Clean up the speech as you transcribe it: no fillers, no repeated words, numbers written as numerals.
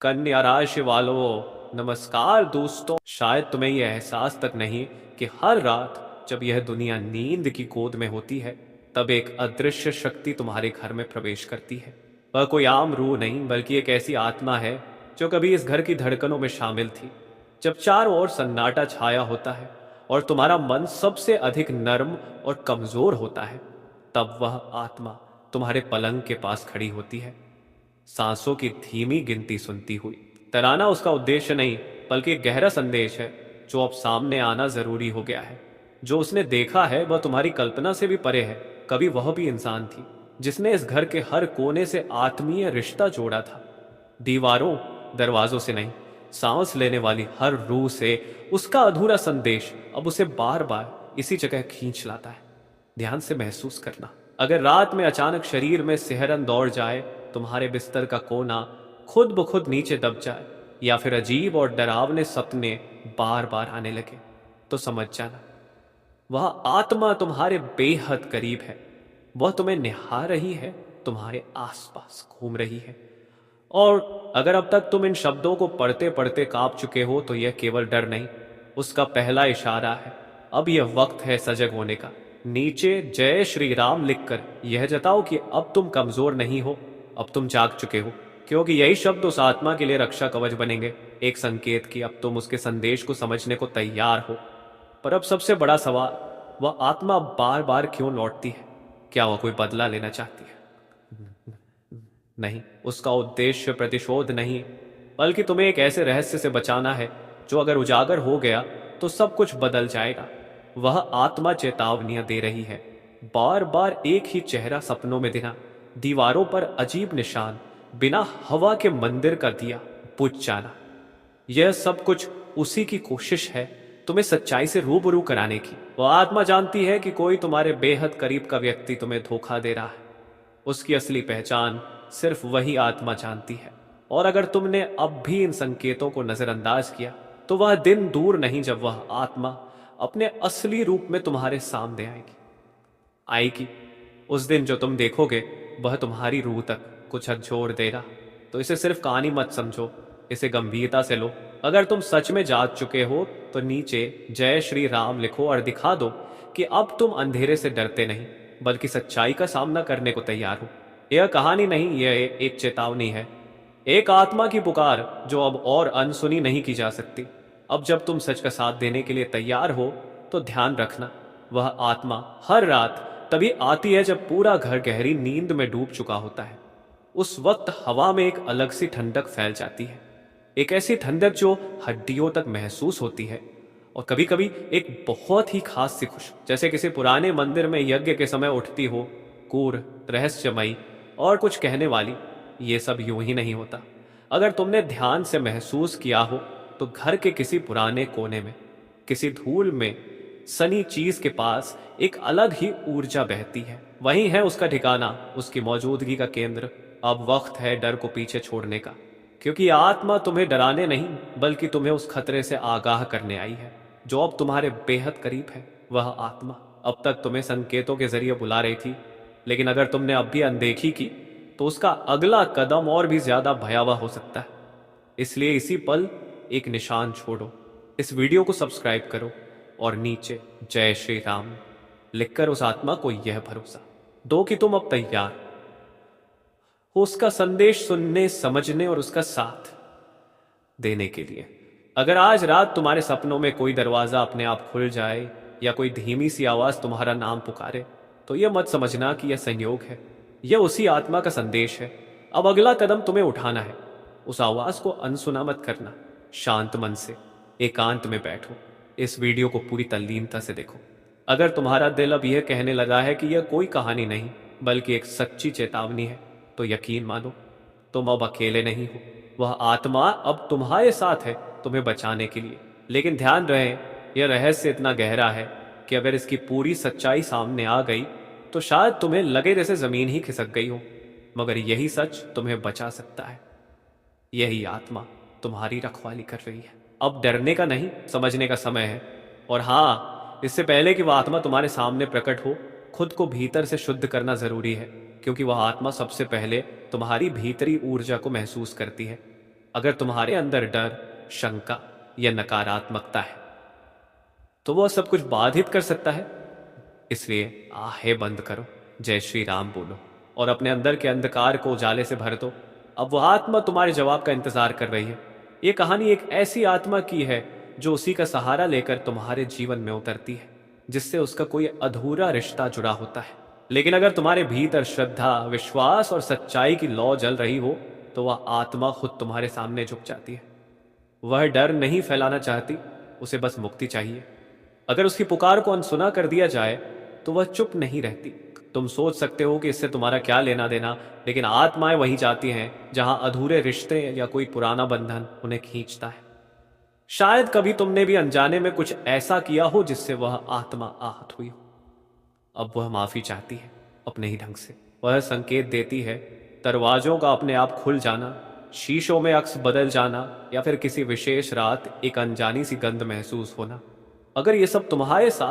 कन्या राशि वालों नमस्कार दोस्तों। शायद तुम्हें यह एहसास तक नहीं कि हर रात जब यह दुनिया नींद की गोद में होती है तब एक अदृश्य शक्ति तुम्हारे घर में प्रवेश करती है। वह कोई आम रूह नहीं बल्कि एक ऐसी आत्मा है जो कभी इस घर की धड़कनों में शामिल थी। जब चारों ओर सन्नाटा छाया होता है और तुम्हारा मन सबसे अधिक नर्म और कमजोर होता है, तब वह आत्मा तुम्हारे पलंग के पास खड़ी होती है, सांसों की धीमी गिनती सुनती हुई। तराना उसका उद्देश्य नहीं बल्कि एक गहरा संदेश है जो अब सामने आना जरूरी हो गया है। जो उसने देखा है वह तुम्हारी कल्पना से भी परे है। कभी वह भी इंसान थी जिसने इस घर के हर कोने से आत्मीय रिश्ता जोड़ा था। दीवारों दरवाजों से नहीं, सांस लेने वाली हर रूह से उसका अधूरा संदेश अब उसे बार बार इसी जगह खींच लाता है। ध्यान से महसूस करना, अगर रात में अचानक शरीर में सिहरन दौड़ जाए, तुम्हारे बिस्तर का कोना खुद ब खुद नीचे दब जाए या फिर अजीब और डरावने सपने बार बार आने लगे, तो समझ जाना वह आत्मा तुम्हारे बेहद करीब है। वह तुम्हें निहार रही है, तुम्हारे आसपास घूम रही है। और अगर अब तक तुम इन शब्दों को पढ़ते पढ़ते कांप चुके हो तो यह केवल डर नहीं, उसका पहला इशारा है। अब यह वक्त है सजग होने का। नीचे जय श्री राम लिखकर यह जताओ कि अब तुम कमजोर नहीं हो, अब तुम जाग चुके हो। क्योंकि यही शब्द उस आत्मा के लिए रक्षा कवच बनेंगे, एक संकेत कि अब तुम उसके संदेश को समझने को तैयार हो। पर अब सबसे बड़ा सवाल, वह आत्मा बार बार क्यों लौटती है? क्या वह कोई बदला लेना चाहती है? नहीं, उसका उद्देश्य प्रतिशोध नहीं, बल्कि तुम्हें एक ऐसे रहस्य से बचाना है जो अगर उजागर हो गया तो सब कुछ बदल जाएगा। वह आत्मा चेतावनियां दे रही है, बार बार एक ही चेहरा सपनों में दिखा, दीवारों पर अजीब निशान, बिना हवा के मंदिर का दिया बुझ जाना। यह सब कुछ उसी की कोशिश है तुम्हें सच्चाई से रूबरू कराने की। वह आत्मा जानती है कि कोई तुम्हारे बेहद करीब का व्यक्ति तुम्हें धोखा दे रहा है। उसकी असली पहचान सिर्फ वही आत्मा जानती है। और अगर तुमने अब भी इन संकेतों को नजरअंदाज किया तो वह दिन दूर नहीं जब वह आत्मा अपने असली रूप में तुम्हारे सामने आएगी। उस दिन जो तुम देखोगे वह तुम्हारी रूह तक कुछ झकझोर देगा। तो इसे सिर्फ कहानी मत समझो, इसे गंभीरता से लो। अगर तुम सच में जाग चुके हो तो नीचे जय श्री राम लिखो और दिखा दो कि अब तुम अंधेरे से डरते नहीं बल्कि सच्चाई का सामना करने को तैयार हो। यह कहानी नहीं, यह एक चेतावनी है, एक आत्मा की पुकार जो अब और अनसुनी नहीं की जा सकती। अब जब तुम सच का साथ देने के लिए तैयार हो तो ध्यान रखना, वह आत्मा हर रात तभी आती है जब पूरा घर गहरी नींद में डूब चुका होता है। उस वक्त हवा में एक अलग सी ठंडक फैल जाती है, एक ऐसी ठंडक जो हड्डियों तक महसूस होती है। और कभी कभी एक बहुत ही खास सी खुश, जैसे किसी पुराने मंदिर में यज्ञ के समय उठती हो, क्रूर, रहस्यमयी और कुछ कहने वाली। ये सब यूं ही नहीं होता। अगर तुमने ध्यान से महसूस किया हो तो घर के किसी पुराने कोने में, किसी धूल में सनी चीज के पास एक अलग ही ऊर्जा बहती है। वही है उसका ठिकाना, उसकी मौजूदगी का केंद्र। अब वक्त है डर को पीछे छोड़ने का, क्योंकि आत्मा तुम्हें डराने नहीं बल्कि तुम्हें उस खतरे से आगाह करने आई है जो अब तुम्हारे बेहद करीब है। वह आत्मा अब तक तुम्हें संकेतों के जरिए बुला रही थी, लेकिन अगर तुमने अब भी अनदेखी की तो उसका अगला कदम और भी ज्यादा भयावह हो सकता है। इसलिए इसी पल एक निशान छोड़ो, इस वीडियो को सब्सक्राइब करो और नीचे जय श्री राम लिखकर उस आत्मा को यह भरोसा दो कि तुम अब तैयार हो उसका संदेश सुनने, समझने और उसका साथ देने के लिए। अगर आज रात तुम्हारे सपनों में कोई दरवाजा अपने आप खुल जाए या कोई धीमी सी आवाज तुम्हारा नाम पुकारे तो यह मत समझना कि यह संयोग है, यह उसी आत्मा का संदेश है। अब अगला कदम तुम्हें उठाना है। उस आवाज को अनसुना मत करना, शांत मन से एकांत में बैठो, इस वीडियो को पूरी तल्लीनता से देखो। अगर तुम्हारा दिल अब यह कहने लगा है कि यह कोई कहानी नहीं बल्कि एक सच्ची चेतावनी है, तो यकीन मानो, तुम अब अकेले नहीं हो। वह आत्मा अब तुम्हारे साथ है तुम्हें बचाने के लिए। लेकिन ध्यान रहे, यह रहस्य इतना गहरा है कि अगर इसकी पूरी सच्चाई सामने आ गई तो शायद तुम्हें लगे जैसे जमीन ही खिसक गई हो, मगर यही सच तुम्हें बचा सकता है। यही आत्मा तुम्हारी रखवाली कर रही है। अब डरने का नहीं, समझने का समय है। और हाँ, इससे पहले कि वह आत्मा तुम्हारे सामने प्रकट हो, खुद को भीतर से शुद्ध करना जरूरी है, क्योंकि वह आत्मा सबसे पहले तुम्हारी भीतरी ऊर्जा को महसूस करती है। अगर तुम्हारे अंदर डर, शंका या नकारात्मकता है तो वह सब कुछ बाधित कर सकता है। इसलिए आहें बंद करो, जय श्री राम बोलो और अपने अंदर के अंधकार को उजाले से भर दो। अब वह आत्मा तुम्हारे जवाब का इंतजार कर रही है। ये कहानी एक ऐसी आत्मा की है जो उसी का सहारा लेकर तुम्हारे जीवन में उतरती है, जिससे उसका कोई अधूरा रिश्ता जुड़ा होता है। लेकिन अगर तुम्हारे भीतर श्रद्धा, विश्वास और सच्चाई की लौ जल रही हो तो वह आत्मा खुद तुम्हारे सामने झुक जाती है। वह डर नहीं फैलाना चाहती, उसे बस मुक्ति चाहिए। अगर उसकी पुकार को अनसुना कर दिया जाए तो वह चुप नहीं रहती। तुम सोच सकते हो कि इससे तुम्हारा क्या लेना देना, लेकिन आत्माएं वहीं जाती हैं जहां अधूरे रिश्ते या कोई पुराना बंधन उन्हें खींचता है। शायद कभी तुमने भी अनजाने में कुछ ऐसा किया हो जिससे वह आत्मा आहत हुई हो। अब वह माफी चाहती है अपने ही ढंग से। वह संकेत देती है, दरवाजों का अपने आप खुल जाना, शीशों में अक्स बदल जाना या फिर किसी विशेष रात एक अनजानी सी गंध महसूस होना। अगर ये सब तुम्हारे साथ